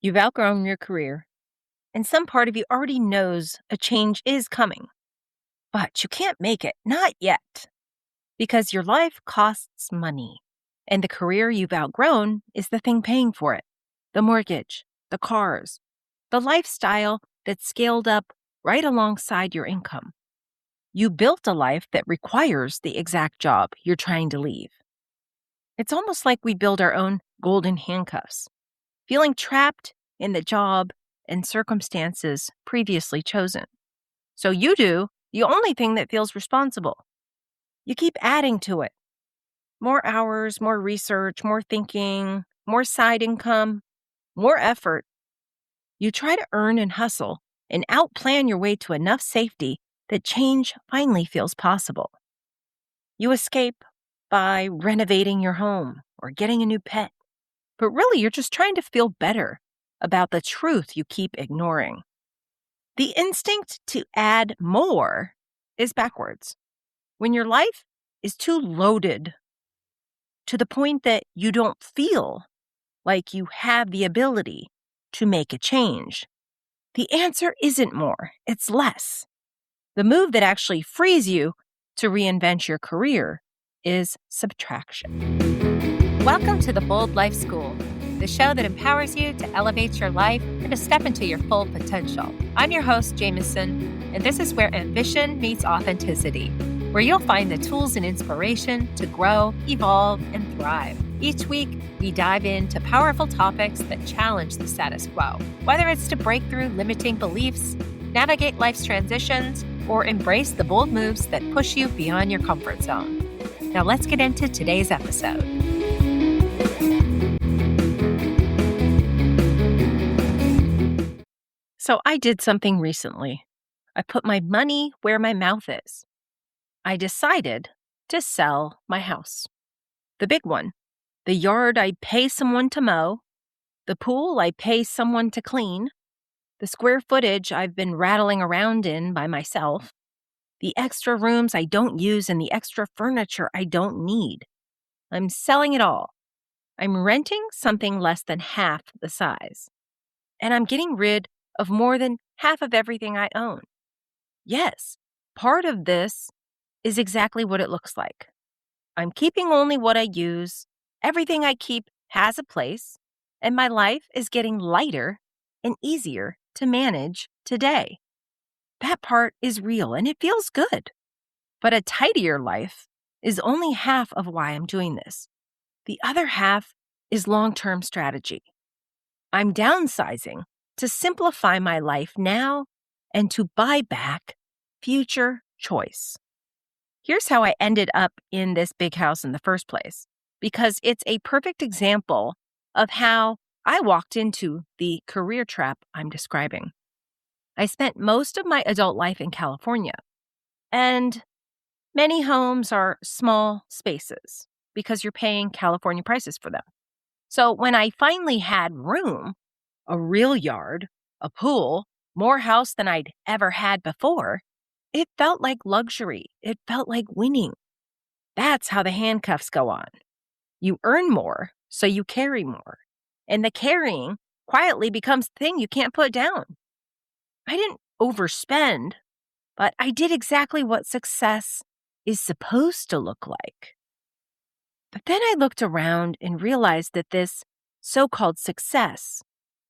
You've outgrown your career, and some part of you already knows a change is coming, but you can't make it, not yet, because your life costs money, and the career you've outgrown is the thing paying for it. The mortgage, the cars, the lifestyle that's scaled up right alongside your income. You built a life that requires the exact job you're trying to leave. It's almost like we build our own golden handcuffs, feeling trapped in the job and circumstances previously chosen. So you do the only thing that feels responsible. You keep adding to it. More hours, more research, more thinking, more side income, more effort. You try to earn and hustle and outplan your way to enough safety that change finally feels possible. You escape by renovating your home or getting a new pet, but really you're just trying to feel better about the truth you keep ignoring. The instinct to add more is backwards. When your life is too loaded to the point that you don't feel like you have the ability to make a change, the answer isn't more, it's less. The move that actually frees you to reinvent your career is subtraction. Welcome to the Bold Life School, the show that empowers you to elevate your life and to step into your full potential. I'm your host, Jamesyn, and this is where ambition meets authenticity, where you'll find the tools and inspiration to grow, evolve, and thrive. Each week, we dive into powerful topics that challenge the status quo, whether it's to break through limiting beliefs, navigate life's transitions, or embrace the bold moves that push you beyond your comfort zone. Now let's get into today's episode. So I did something recently. I put my money where my mouth is. I decided to sell my house. The big one. The yard I pay someone to mow. The pool I pay someone to clean. The square footage I've been rattling around in by myself. The extra rooms I don't use and the extra furniture I don't need. I'm selling it all. I'm renting something less than half the size. And I'm getting rid of more than half of everything I own. Yes, part of this is exactly what it looks like. I'm keeping only what I use. Everything I keep has a place, and my life is getting lighter and easier to manage today. That part is real and it feels good. But a tidier life is only half of why I'm doing this. The other half is long-term strategy. I'm downsizing to simplify my life now and to buy back future choice. Here's how I ended up in this big house in the first place, because it's a perfect example of how I walked into the career trap I'm describing. I spent most of my adult life in California, and many homes are small spaces because you're paying California prices for them. So when I finally had room, a real yard, a pool, more house than I'd ever had before, it felt like luxury. It felt like winning. That's how the handcuffs go on. You earn more, so you carry more. And the carrying quietly becomes the thing you can't put down. I didn't overspend, but I did exactly what success is supposed to look like. But then I looked around and realized that this so-called success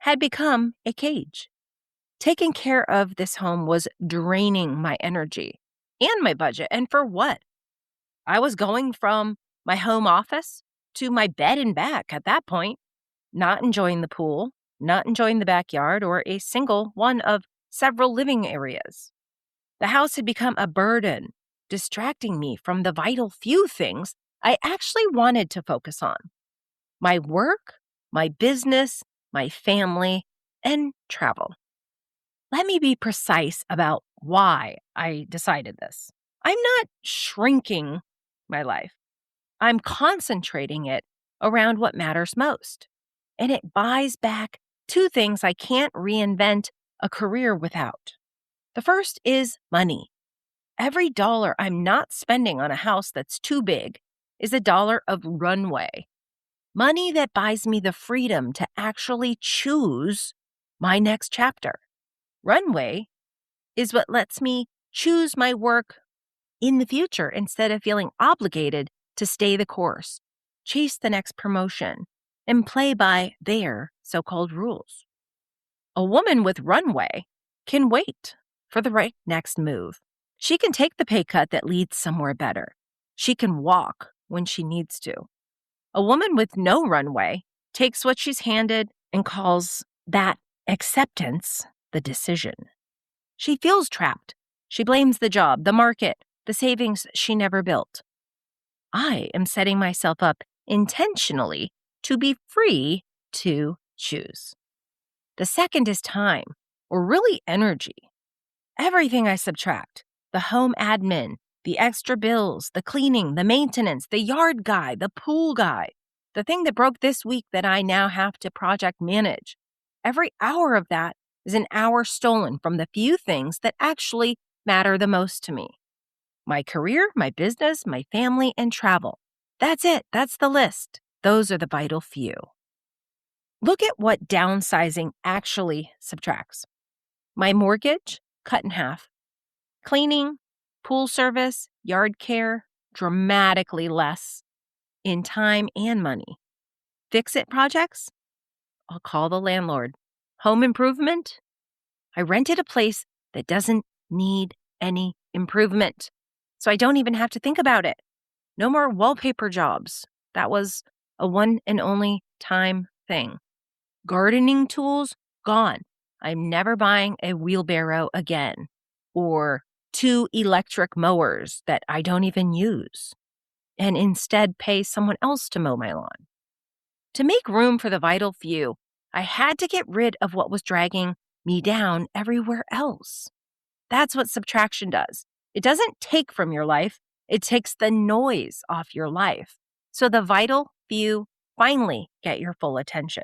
had become a cage. Taking care of this home was draining my energy and my budget. And for what? I was going from my home office to my bed and back at that point, not enjoying the pool, not enjoying the backyard, or a single one of several living areas. The house had become a burden, distracting me from the vital few things I actually wanted to focus on: my work, my business, my family, and travel. Let me be precise about why I decided this. I'm not shrinking my life. I'm concentrating it around what matters most. And it buys back two things I can't reinvent a career without. The first is money. Every dollar I'm not spending on a house that's too big is a dollar of runway. Money that buys me the freedom to actually choose my next chapter. Runway is what lets me choose my work in the future instead of feeling obligated to stay the course, chase the next promotion, and play by their so-called rules. A woman with runway can wait for the right next move. She can take the pay cut that leads somewhere better. She can walk when she needs to. A woman with no runway takes what she's handed and calls that acceptance the decision. She feels trapped. She blames the job, the market, the savings she never built. I am setting myself up intentionally to be free to choose. The second is time, or really energy. Everything I subtract, the home admin, the extra bills, the cleaning, the maintenance, the yard guy, the pool guy, the thing that broke this week that I now have to project manage. Every hour of that is an hour stolen from the few things that actually matter the most to me. My career, my business, my family, and travel. That's it. That's the list. Those are the vital few. Look at what downsizing actually subtracts. My mortgage, cut in half. Cleaning, pool service, yard care, dramatically less in time and money. Fix-it projects? I'll call the landlord. Home improvement? I rented a place that doesn't need any improvement, so I don't even have to think about it. No more wallpaper jobs. That was a one and only time thing. Gardening tools? Gone. I'm never buying a wheelbarrow again, or 2 electric mowers that I don't even use, and instead pay someone else to mow my lawn. To make room for the vital few, I had to get rid of what was dragging me down everywhere else. That's what subtraction does. It doesn't take from your life, it takes the noise off your life. So the vital few finally get your full attention.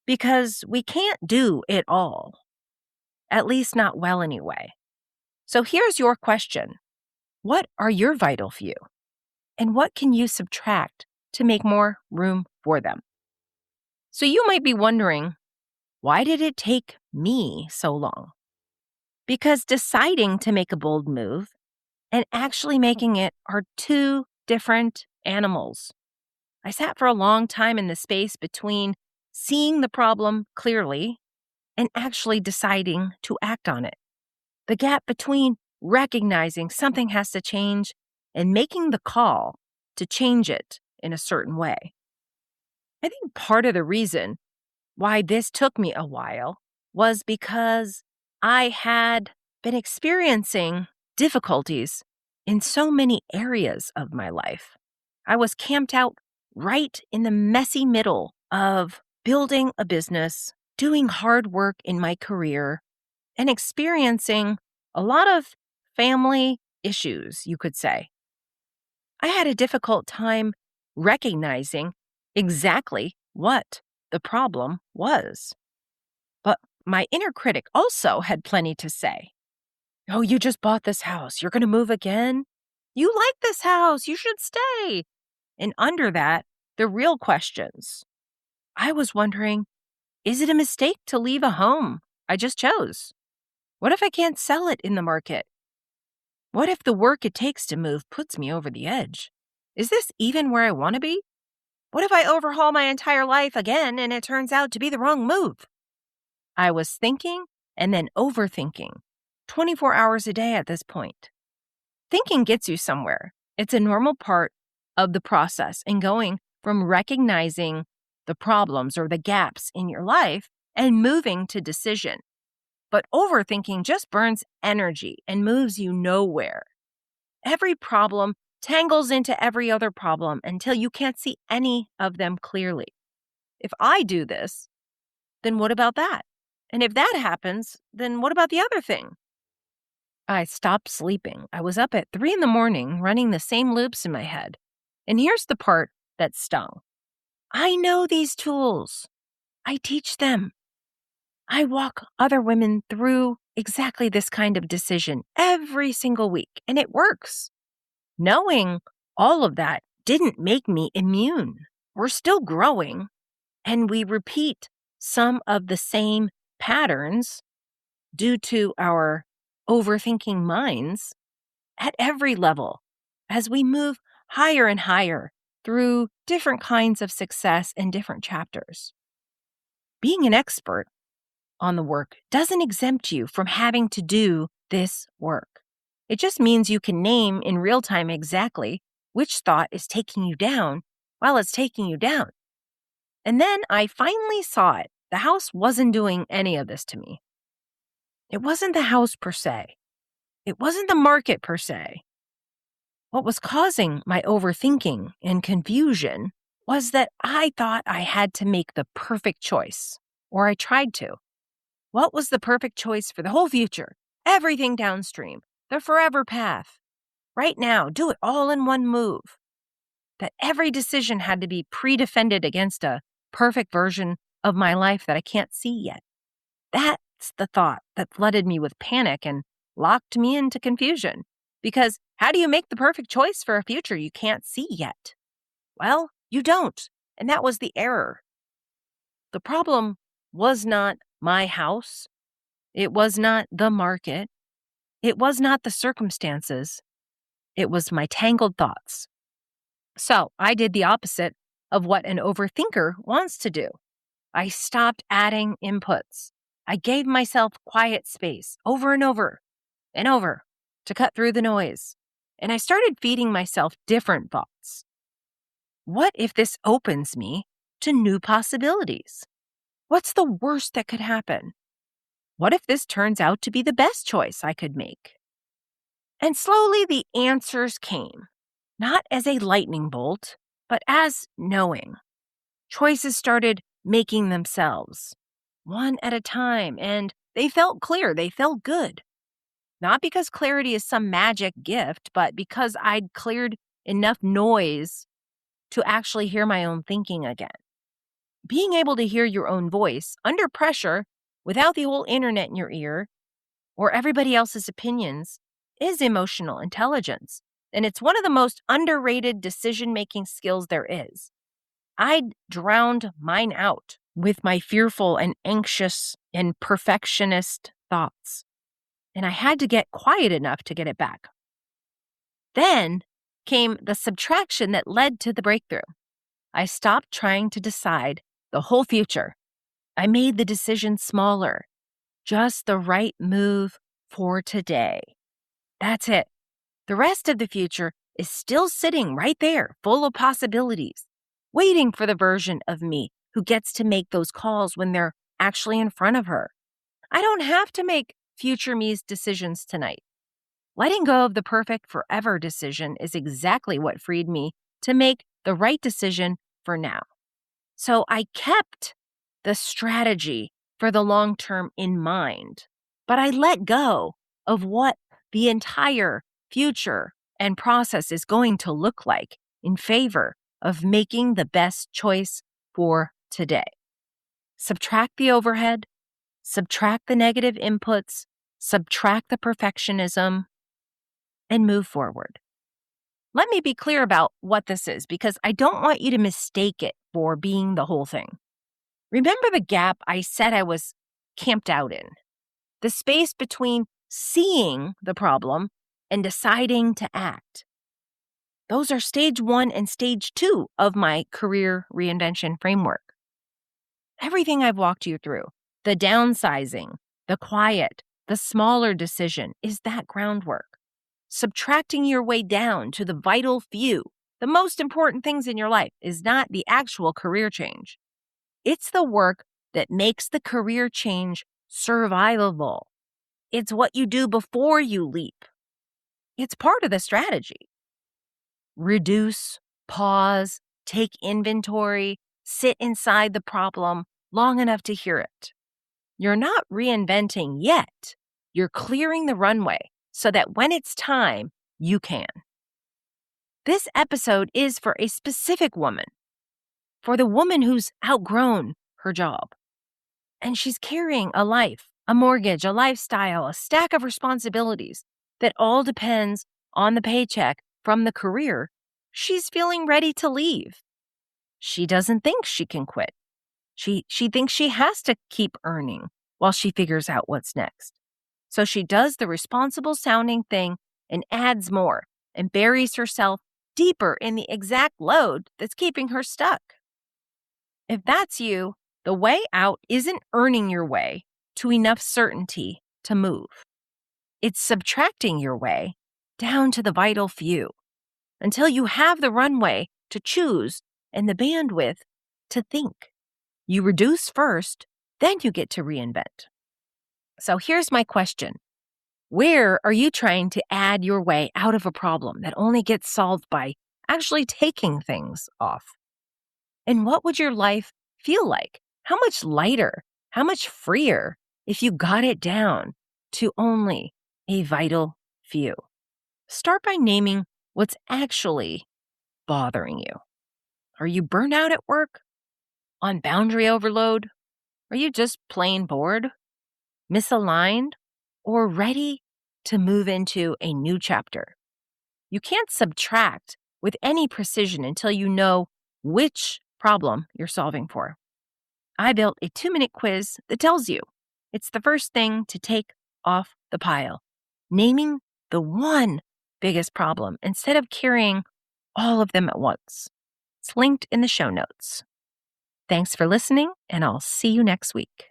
Because we can't do it all, at least not well anyway. So here's your question. What are your vital few? And what can you subtract to make more room for them? So you might be wondering, why did it take me so long? Because deciding to make a bold move and actually making it are two different animals. I sat for a long time in the space between seeing the problem clearly and actually deciding to act on it. The gap between recognizing something has to change and making the call to change it in a certain way. I think part of the reason why this took me a while was because I had been experiencing difficulties in so many areas of my life. I was camped out right in the messy middle of building a business, doing hard work in my career, and experiencing a lot of family issues, you could say. I had a difficult time recognizing exactly what the problem was. But my inner critic also had plenty to say. Oh, you just bought this house. You're going to move again? You like this house. You should stay. And under that, the real questions. I was wondering, is it a mistake to leave a home I just chose? What if I can't sell it in the market? What if the work it takes to move puts me over the edge? Is this even where I want to be? What if I overhaul my entire life again and it turns out to be the wrong move? I was thinking and then overthinking 24 hours a day at this point. Thinking gets you somewhere. It's a normal part of the process in going from recognizing the problems or the gaps in your life and moving to decision. But overthinking just burns energy and moves you nowhere. Every problem tangles into every other problem until you can't see any of them clearly. If I do this, then what about that? And if that happens, then what about the other thing? I stopped sleeping. I was up at 3 a.m. running the same loops in my head. And here's the part that stung. I know these tools. I teach them. I walk other women through exactly this kind of decision every single week, and it works. Knowing all of that didn't make me immune we're still growing and we repeat some of the same patterns due to our overthinking minds at every level as we move higher and higher through different kinds of success and different chapters. Being an expert on the work doesn't exempt you from having to do this work. It just means you can name in real time exactly which thought is taking you down while it's taking you down. And then I finally saw it. The house wasn't doing any of this to me. It wasn't the house per se. It wasn't the market per se. What was causing my overthinking and confusion was that I thought I had to make the perfect choice, or I tried to. What was the perfect choice for the whole future? Everything downstream, the forever path. Right now, do it all in one move. That every decision had to be pre-defended against a perfect version of my life that I can't see yet. That's the thought that flooded me with panic and locked me into confusion. Because how do you make the perfect choice for a future you can't see yet? Well, you don't. And that was the error. The problem was not my house. It was not the market. It was not the circumstances. It was my tangled thoughts. So I did the opposite of what an overthinker wants to do. I stopped adding inputs. I gave myself quiet space over and over and over to cut through the noise. And I started feeding myself different thoughts. What if this opens me to new possibilities? What's the worst that could happen? What if this turns out to be the best choice I could make? And slowly the answers came, not as a lightning bolt, but as knowing. Choices started making themselves, one at a time, and they felt clear, they felt good. Not because clarity is some magic gift, but because I'd cleared enough noise to actually hear my own thinking again. Being able to hear your own voice under pressure without the whole internet in your ear or everybody else's opinions is emotional intelligence. And it's one of the most underrated decision-making skills there is. I'd drowned mine out with my fearful and anxious and perfectionist thoughts. And I had to get quiet enough to get it back. Then came the subtraction that led to the breakthrough. I stopped trying to decide the whole future. I made the decision smaller, just the right move for today. That's it. The rest of the future is still sitting right there, full of possibilities, waiting for the version of me who gets to make those calls when they're actually in front of her. I don't have to make future me's decisions tonight. Letting go of the perfect forever decision is exactly what freed me to make the right decision for now. So I kept the strategy for the long term in mind, but I let go of what the entire future and process is going to look like in favor of making the best choice for today. Subtract the overhead, subtract the negative inputs, subtract the perfectionism, and move forward. Let me be clear about what this is because I don't want you to mistake it for being the whole thing. Remember the gap I said I was camped out in? The space between seeing the problem and deciding to act. Those are stage 1 and stage 2 of my career reinvention framework. Everything I've walked you through, the downsizing, the quiet, the smaller decision is that groundwork. Subtracting your way down to the vital few, the most important things in your life is not the actual career change. It's the work that makes the career change survivable. It's what you do before you leap. It's part of the strategy. Reduce, pause, take inventory, sit inside the problem long enough to hear it. You're not reinventing yet. You're clearing the runway so that when it's time, you can. This episode is for a specific woman, for the woman who's outgrown her job. And she's carrying a life, a mortgage, a lifestyle, a stack of responsibilities that all depends on the paycheck from the career she's feeling ready to leave. She doesn't think she can quit. She thinks she has to keep earning while she figures out what's next. So she does the responsible sounding thing and adds more and buries herself deeper in the exact load that's keeping her stuck. If that's you, the way out isn't earning your way to enough certainty to move. It's subtracting your way down to the vital few until you have the runway to choose and the bandwidth to think. You reduce first, then you get to reinvent. So here's my question. Where are you trying to add your way out of a problem that only gets solved by actually taking things off? And what would your life feel like? How much lighter, how much freer if you got it down to only a vital few? Start by naming what's actually bothering you. Are you burnt out at work? On boundary overload? Are you just plain bored? Misaligned? Or ready to move into a new chapter? You can't subtract with any precision until you know which problem you're solving for. I built a 2-minute quiz that tells you it's the first thing to take off the pile, naming the one biggest problem instead of carrying all of them at once. It's linked in the show notes. Thanks for listening, and I'll see you next week.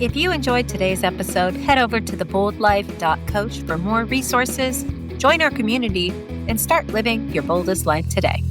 If you enjoyed today's episode, head over to theboldlife.coach for more resources, join our community, and start living your boldest life today.